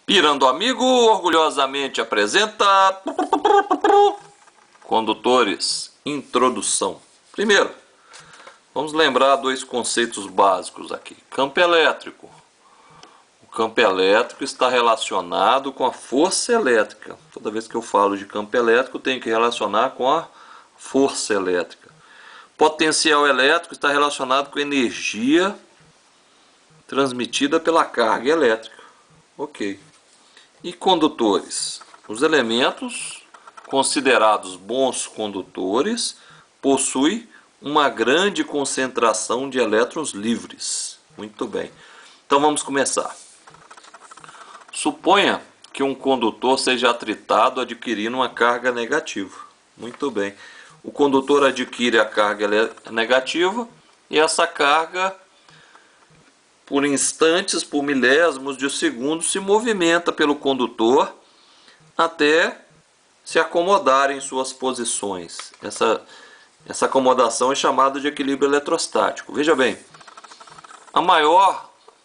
Pirando Amigo orgulhosamente apresenta Condutores. Introdução. Primeiro, vamos lembrar dois conceitos básicos aqui. Campo elétrico. O campo elétrico está relacionado com a força elétrica. Toda vez que eu falo de campo elétrico, tenho que relacionar com a força elétrica. Potencial elétrico está relacionado com energia transmitida pela carga elétrica. Ok. E condutores? Os elementos considerados bons condutores possuem uma grande concentração de elétrons livres. Muito bem. Então vamos começar. Suponha que um condutor seja atritado adquirindo uma carga negativa. Muito bem. O condutor adquire a carga negativa e essa carga, por instantes, por milésimos de segundo, se movimenta pelo condutor até se acomodar em suas posições. Essa acomodação é chamada de equilíbrio eletrostático. Veja bem,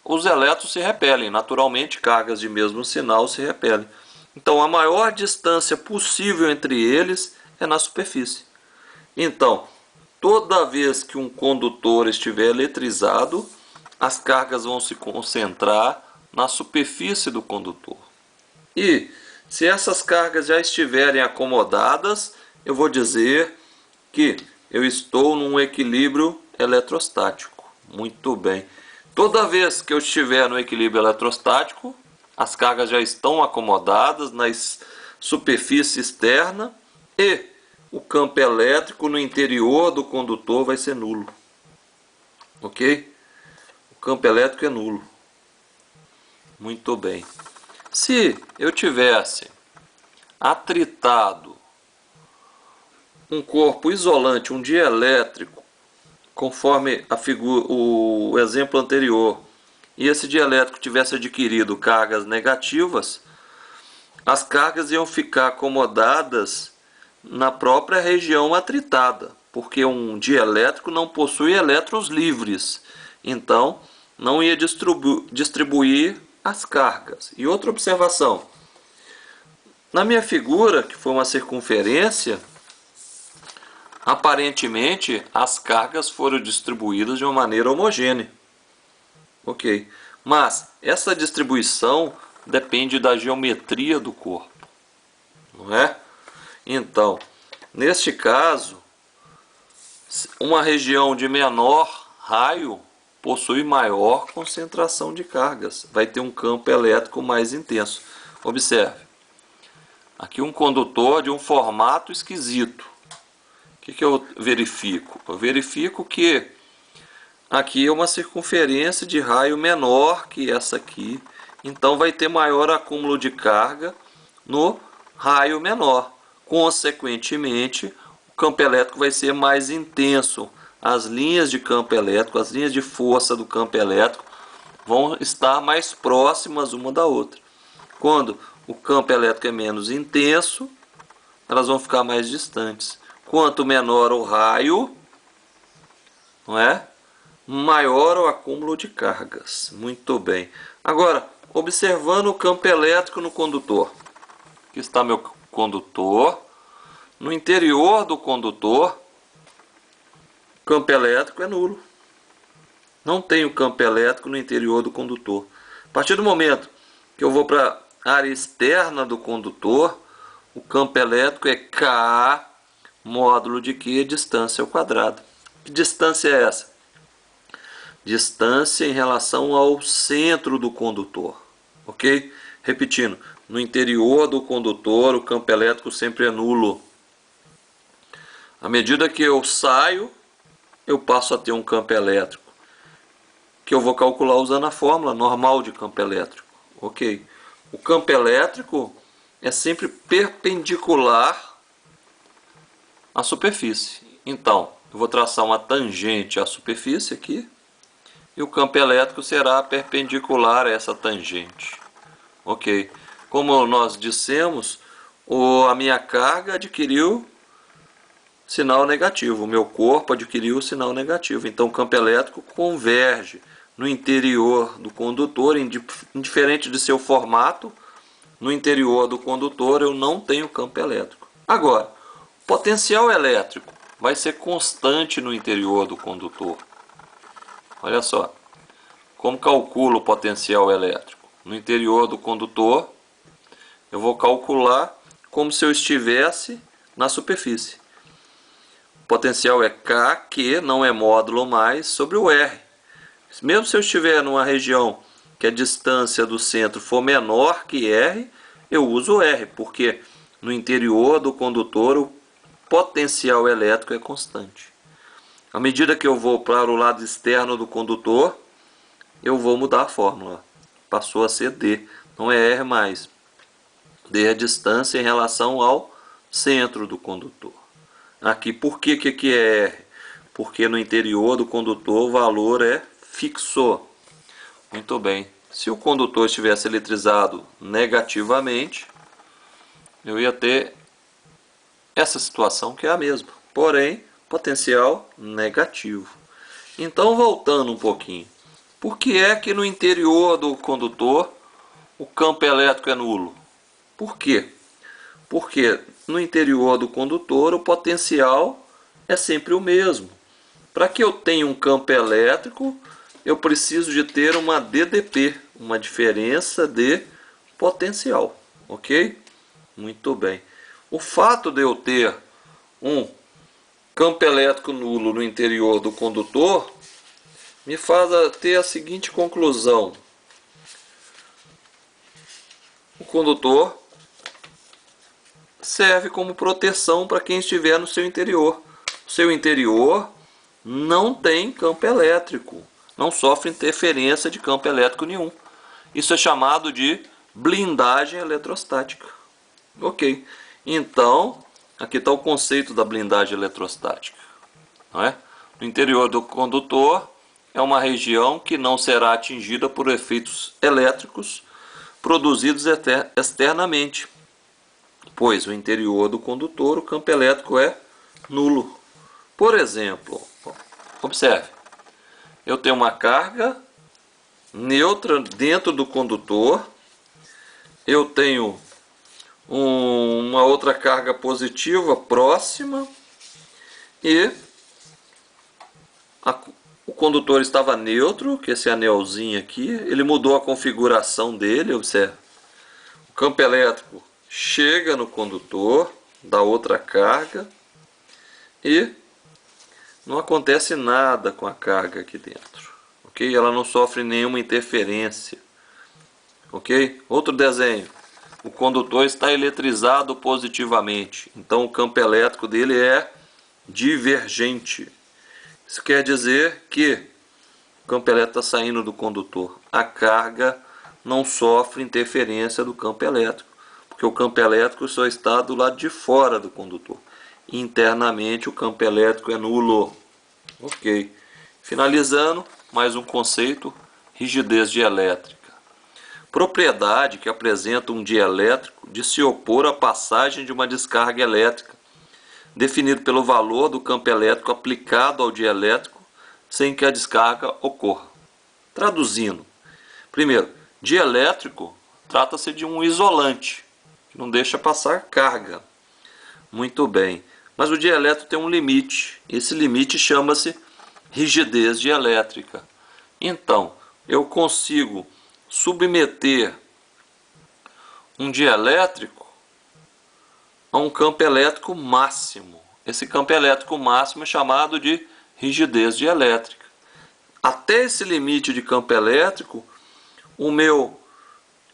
os elétrons se repelem, naturalmente cargas de mesmo sinal se repelem. Então a maior distância possível entre eles é na superfície. Então, toda vez que um condutor estiver eletrizado, as cargas vão se concentrar na superfície do condutor. E se essas cargas já estiverem acomodadas, eu vou dizer que eu estou num equilíbrio eletrostático. Muito bem. Toda vez que eu estiver no equilíbrio eletrostático, as cargas já estão acomodadas na superfície externa e o campo elétrico no interior do condutor vai ser nulo. Ok? O campo elétrico é nulo. Muito bem. Se eu tivesse atritado um corpo isolante, um dielétrico, conforme o exemplo anterior, e esse dielétrico tivesse adquirido cargas negativas, as cargas iam ficar acomodadas na própria região atritada, porque um dielétrico não possui elétrons livres, então não ia distribuir as cargas. E outra observação, na minha figura, que foi uma circunferência, aparentemente as cargas foram distribuídas de uma maneira homogênea. Ok, mas essa distribuição depende da geometria do corpo, não é? Então, neste caso, uma região de menor raio possui maior concentração de cargas, vai ter um campo elétrico mais intenso. Observe, aqui um condutor de um formato esquisito. O que eu verifico? Eu verifico que aqui é uma circunferência de raio menor que essa aqui, então vai ter maior acúmulo de carga no raio menor. Consequentemente, o campo elétrico vai ser mais intenso. As linhas de campo elétrico, as linhas de força do campo elétrico vão estar mais próximas uma da outra. Quando o campo elétrico é menos intenso, elas vão ficar mais distantes. Quanto menor o raio, não é? Maior o acúmulo de cargas. Muito bem. Agora, observando o campo elétrico no condutor. Aqui está meu condutor. No interior do condutor, o campo elétrico é nulo. Não tem o campo elétrico no interior do condutor. A partir do momento que eu vou para a área externa do condutor, o campo elétrico é K módulo de Q, distância ao quadrado. Que distância é essa? Distância em relação ao centro do condutor. Ok? Repetindo, no interior do condutor, o campo elétrico sempre é nulo. À medida que eu saio, eu passo a ter um campo elétrico, que eu vou calcular usando a fórmula normal de campo elétrico. Ok? O campo elétrico é sempre perpendicular à superfície. Então, eu vou traçar uma tangente à superfície aqui, e o campo elétrico será perpendicular a essa tangente. Ok? Como nós dissemos, a minha carga adquiriu sinal negativo, o meu corpo adquiriu sinal negativo. Então o campo elétrico converge no interior do condutor, indiferente de seu formato, no interior do condutor eu não tenho campo elétrico. Agora, o potencial elétrico vai ser constante no interior do condutor. Olha só, como calculo o potencial elétrico? No interior do condutor, eu vou calcular como se eu estivesse na superfície. O potencial é K, que não é módulo mais, sobre o R. Mesmo se eu estiver numa região que a distância do centro for menor que R, eu uso R, porque no interior do condutor o potencial elétrico é constante. À medida que eu vou para o lado externo do condutor, eu vou mudar a fórmula. Passou a ser D, não é R mais. D é a distância em relação ao centro do condutor. Aqui, por que é R? Porque no interior do condutor o valor é fixo. Muito bem. Se o condutor estivesse eletrizado negativamente, eu ia ter essa situação que é a mesma, porém, potencial negativo. Então, voltando um pouquinho, por que é que no interior do condutor o campo elétrico é nulo? Por quê? Porque no interior do condutor o potencial é sempre o mesmo. Para que eu tenha um campo elétrico, eu preciso de ter uma DDP, uma diferença de potencial, ok? Muito bem. O fato de eu ter um campo elétrico nulo no interior do condutor me faz ter a seguinte conclusão. O condutor serve como proteção para quem estiver no seu interior. O seu interior não tem campo elétrico, não sofre interferência de campo elétrico nenhum. Isso é chamado de blindagem eletrostática. Ok, então aqui está o conceito da blindagem eletrostática. Não é? No interior do condutor é uma região que não será atingida por efeitos elétricos produzidos externamente, pois o interior do condutor o campo elétrico é nulo. Por exemplo, observe, eu tenho uma carga neutra dentro do condutor, eu tenho uma outra carga positiva próxima e o condutor estava neutro, que esse anelzinho aqui, ele mudou a configuração dele, observe. O campo elétrico chega no condutor da outra carga e não acontece nada com a carga aqui dentro, ok? Ela não sofre nenhuma interferência, ok? Outro desenho, o condutor está eletrizado positivamente, então o campo elétrico dele é divergente. Isso quer dizer que o campo elétrico está saindo do condutor, a carga não sofre interferência do campo elétrico, porque o campo elétrico só está do lado de fora do condutor. Internamente o campo elétrico é nulo. Ok. Finalizando, mais um conceito, rigidez dielétrica. Propriedade que apresenta um dielétrico de se opor à passagem de uma descarga elétrica, definido pelo valor do campo elétrico aplicado ao dielétrico sem que a descarga ocorra. Traduzindo, primeiro, dielétrico trata-se de um isolante, que não deixa passar carga. Muito bem. Mas o dielétrico tem um limite. Esse limite chama-se rigidez dielétrica. Então, eu consigo submeter um dielétrico a um campo elétrico máximo. Esse campo elétrico máximo é chamado de rigidez dielétrica. Até esse limite de campo elétrico, o meu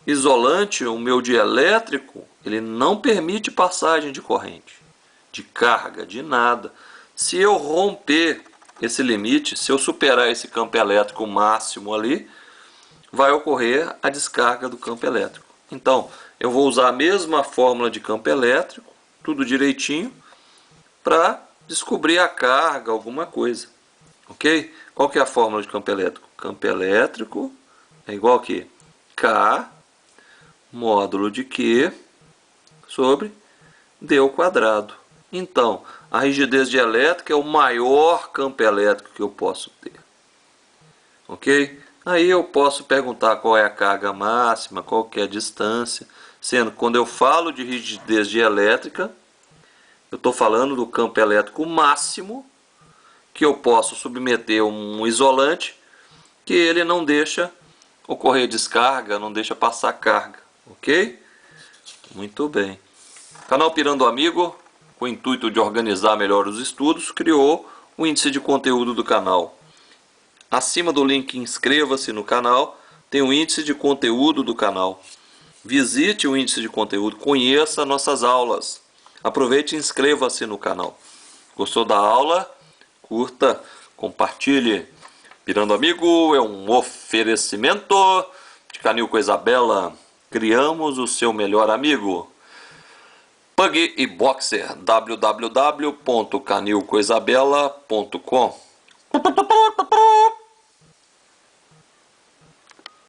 isolante, o meu dielétrico, ele não permite passagem de corrente, de carga, de nada. Se eu romper esse limite, se eu superar esse campo elétrico máximo ali, vai ocorrer a descarga do campo elétrico. Então, eu vou usar a mesma fórmula de campo elétrico, tudo direitinho, para descobrir a carga, alguma coisa. Ok? Qual que é a fórmula de campo elétrico? Campo elétrico é igual a quê? K módulo de Q sobre D ao quadrado. Então, a rigidez dielétrica é o maior campo elétrico que eu posso ter. Ok? Aí eu posso perguntar qual é a carga máxima, qual que é a distância. Sendo que quando eu falo de rigidez dielétrica, eu estou falando do campo elétrico máximo que eu posso submeter um isolante que ele não deixa ocorrer descarga, não deixa passar carga, ok? Muito bem. O canal Pirando Amigo, com o intuito de organizar melhor os estudos, criou o índice de conteúdo do canal. Acima do link inscreva-se no canal, tem o índice de conteúdo do canal. Visite o índice de conteúdo, conheça nossas aulas. Aproveite e inscreva-se no canal. Gostou da aula? Curta, compartilhe. Pirando Amigo é um oferecimento de Canil com Isabela. Criamos o seu melhor amigo. Pug e Boxer, www.canilcoisabela.com.